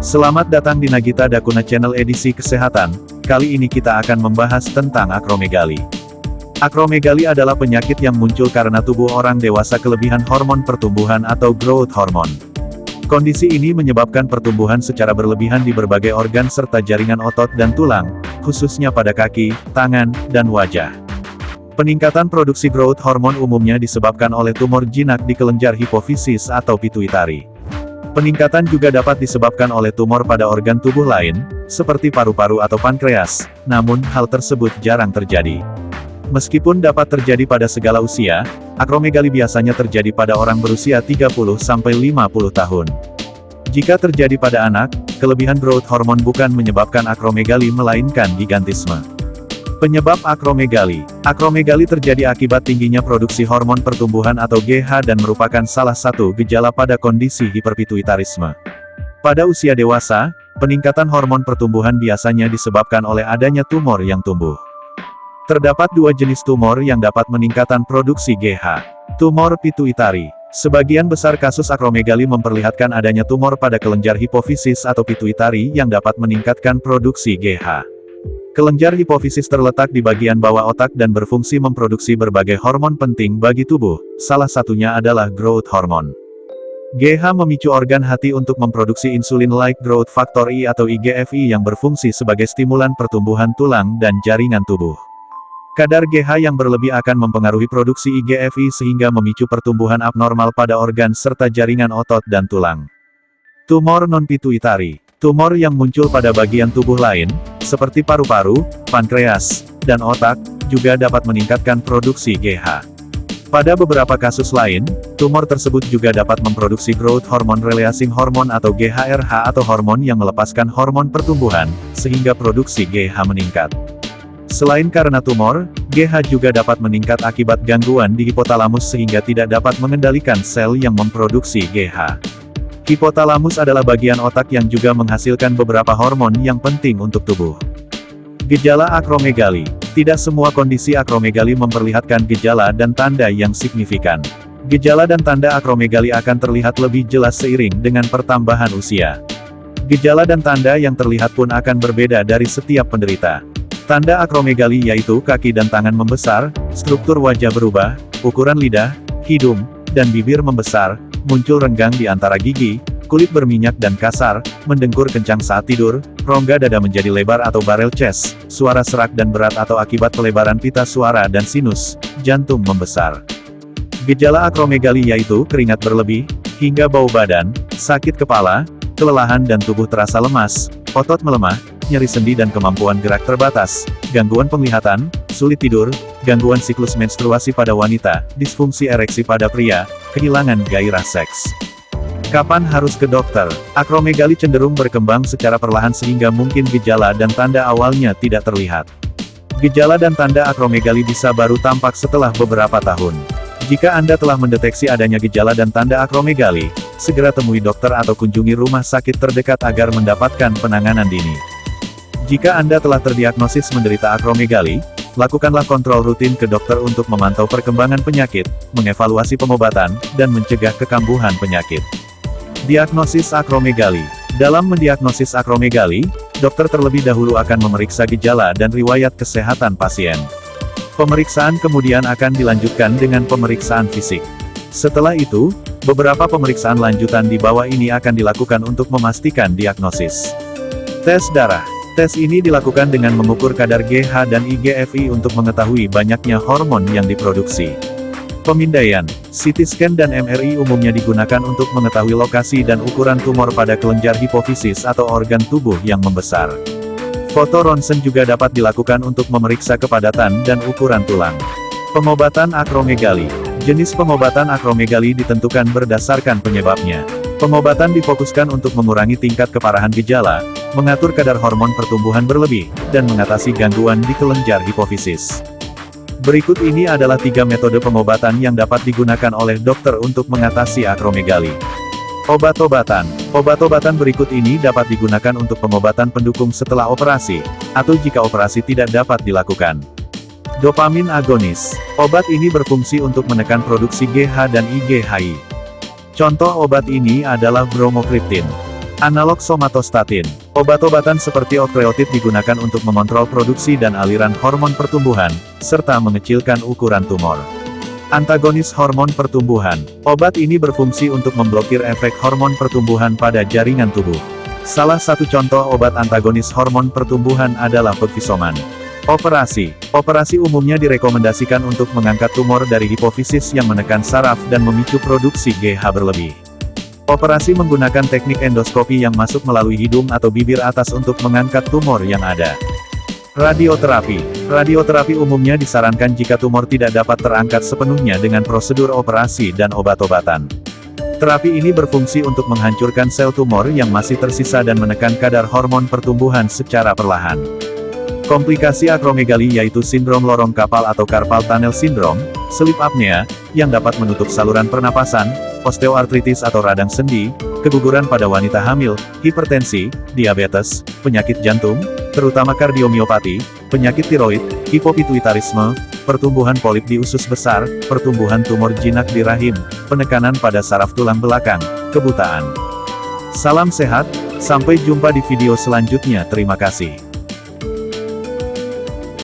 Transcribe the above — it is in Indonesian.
Selamat datang di Nagita Dakuna Channel edisi kesehatan. Kali ini kita akan membahas tentang akromegali. Akromegali adalah penyakit yang muncul karena tubuh orang dewasa kelebihan hormon pertumbuhan atau growth hormone. Kondisi ini menyebabkan pertumbuhan secara berlebihan di berbagai organ serta jaringan otot dan tulang, khususnya pada kaki, tangan, dan wajah. Peningkatan produksi growth hormone umumnya disebabkan oleh tumor jinak di kelenjar hipofisis atau pituitari. Peningkatan juga dapat disebabkan oleh tumor pada organ tubuh lain, seperti paru-paru atau pankreas, namun hal tersebut jarang terjadi. Meskipun dapat terjadi pada segala usia, akromegali biasanya terjadi pada orang berusia 30-50 tahun. Jika terjadi pada anak, kelebihan growth hormone bukan menyebabkan akromegali melainkan gigantisme. Penyebab akromegali. Akromegali terjadi akibat tingginya produksi hormon pertumbuhan atau GH dan merupakan salah satu gejala pada kondisi hiperpituitarisme. Pada usia dewasa, peningkatan hormon pertumbuhan biasanya disebabkan oleh adanya tumor yang tumbuh. Terdapat dua jenis tumor yang dapat meningkatkan produksi GH. Tumor pituitari. Sebagian besar kasus akromegali memperlihatkan adanya tumor pada kelenjar hipofisis atau pituitari yang dapat meningkatkan produksi GH. Kelenjar hipofisis terletak di bagian bawah otak dan berfungsi memproduksi berbagai hormon penting bagi tubuh, salah satunya adalah growth hormone. GH memicu organ hati untuk memproduksi insulin-like growth factor I atau IGF-1 yang berfungsi sebagai stimulan pertumbuhan tulang dan jaringan tubuh. Kadar GH yang berlebih akan mempengaruhi produksi IGF-1 sehingga memicu pertumbuhan abnormal pada organ serta jaringan otot dan tulang. Tumor non-pituitari. Tumor yang muncul pada bagian tubuh lain, seperti paru-paru, pankreas, dan otak, juga dapat meningkatkan produksi GH. Pada beberapa kasus lain, tumor tersebut juga dapat memproduksi growth hormone releasing hormone atau GHRH atau hormon yang melepaskan hormon pertumbuhan, sehingga produksi GH meningkat. Selain karena tumor, GH juga dapat meningkat akibat gangguan di hipotalamus sehingga tidak dapat mengendalikan sel yang memproduksi GH. Hipotalamus adalah bagian otak yang juga menghasilkan beberapa hormon yang penting untuk tubuh. Gejala akromegali. Tidak semua kondisi akromegali memperlihatkan gejala dan tanda yang signifikan. Gejala dan tanda akromegali akan terlihat lebih jelas seiring dengan pertambahan usia. Gejala dan tanda yang terlihat pun akan berbeda dari setiap penderita. Tanda akromegali yaitu kaki dan tangan membesar, struktur wajah berubah, ukuran lidah, hidung, dan bibir membesar, muncul renggang di antara gigi, kulit berminyak dan kasar, mendengkur kencang saat tidur, rongga dada menjadi lebar atau barrel chest, suara serak dan berat atau akibat pelebaran pita suara dan sinus, jantung membesar. Gejala akromegali yaitu keringat berlebih, hingga bau badan, sakit kepala, kelelahan dan tubuh terasa lemas, otot melemah, nyeri sendi dan kemampuan gerak terbatas, gangguan penglihatan, sulit tidur, gangguan siklus menstruasi pada wanita, disfungsi ereksi pada pria, kehilangan gairah seks. Kapan harus ke dokter? Akromegali cenderung berkembang secara perlahan sehingga mungkin gejala dan tanda awalnya tidak terlihat. Gejala dan tanda akromegali bisa baru tampak setelah beberapa tahun. Jika Anda telah mendeteksi adanya gejala dan tanda akromegali, segera temui dokter atau kunjungi rumah sakit terdekat agar mendapatkan penanganan dini. Jika Anda telah terdiagnosis menderita akromegali, lakukanlah kontrol rutin ke dokter untuk memantau perkembangan penyakit, mengevaluasi pengobatan, dan mencegah kekambuhan penyakit. Diagnosis akromegali. Dalam mendiagnosis akromegali, dokter terlebih dahulu akan memeriksa gejala dan riwayat kesehatan pasien. Pemeriksaan kemudian akan dilanjutkan dengan pemeriksaan fisik. Setelah itu, beberapa pemeriksaan lanjutan di bawah ini akan dilakukan untuk memastikan diagnosis. Tes darah. Tes ini dilakukan dengan mengukur kadar GH dan IGF-1 untuk mengetahui banyaknya hormon yang diproduksi. Pemindaian, CT scan dan MRI umumnya digunakan untuk mengetahui lokasi dan ukuran tumor pada kelenjar hipofisis atau organ tubuh yang membesar. Foto ronsen juga dapat dilakukan untuk memeriksa kepadatan dan ukuran tulang. Pengobatan akromegali. Jenis pengobatan akromegali ditentukan berdasarkan penyebabnya. Pengobatan difokuskan untuk mengurangi tingkat keparahan gejala, mengatur kadar hormon pertumbuhan berlebih, dan mengatasi gangguan di kelenjar hipofisis. Berikut ini adalah 3 metode pengobatan yang dapat digunakan oleh dokter untuk mengatasi akromegali. Obat-obatan. Obat-obatan berikut ini dapat digunakan untuk pengobatan pendukung setelah operasi, atau jika operasi tidak dapat dilakukan. Dopamin agonis. Obat ini berfungsi untuk menekan produksi GH dan IGHI. Contoh obat ini adalah bromokriptin. Analog somatostatin. Obat-obatan seperti okreotid digunakan untuk mengontrol produksi dan aliran hormon pertumbuhan, serta mengecilkan ukuran tumor. Antagonis hormon pertumbuhan. Obat ini berfungsi untuk memblokir efek hormon pertumbuhan pada jaringan tubuh. Salah satu contoh obat antagonis hormon pertumbuhan adalah pegvisoman. Operasi. Operasi umumnya direkomendasikan untuk mengangkat tumor dari hipofisis yang menekan saraf dan memicu produksi GH berlebih. Operasi menggunakan teknik endoskopi yang masuk melalui hidung atau bibir atas untuk mengangkat tumor yang ada. Radioterapi. Radioterapi umumnya disarankan jika tumor tidak dapat terangkat sepenuhnya dengan prosedur operasi dan obat-obatan. Terapi ini berfungsi untuk menghancurkan sel tumor yang masih tersisa dan menekan kadar hormon pertumbuhan secara perlahan. Komplikasi akromegali yaitu sindrom lorong kapal atau carpal tunnel syndrome, sleep apnea, yang dapat menutup saluran pernapasan, osteoartritis atau radang sendi, keguguran pada wanita hamil, hipertensi, diabetes, penyakit jantung, terutama kardiomiopati, penyakit tiroid, hipopituitarisme, pertumbuhan polip di usus besar, pertumbuhan tumor jinak di rahim, penekanan pada saraf tulang belakang, kebutaan. Salam sehat, sampai jumpa di video selanjutnya. Terima kasih.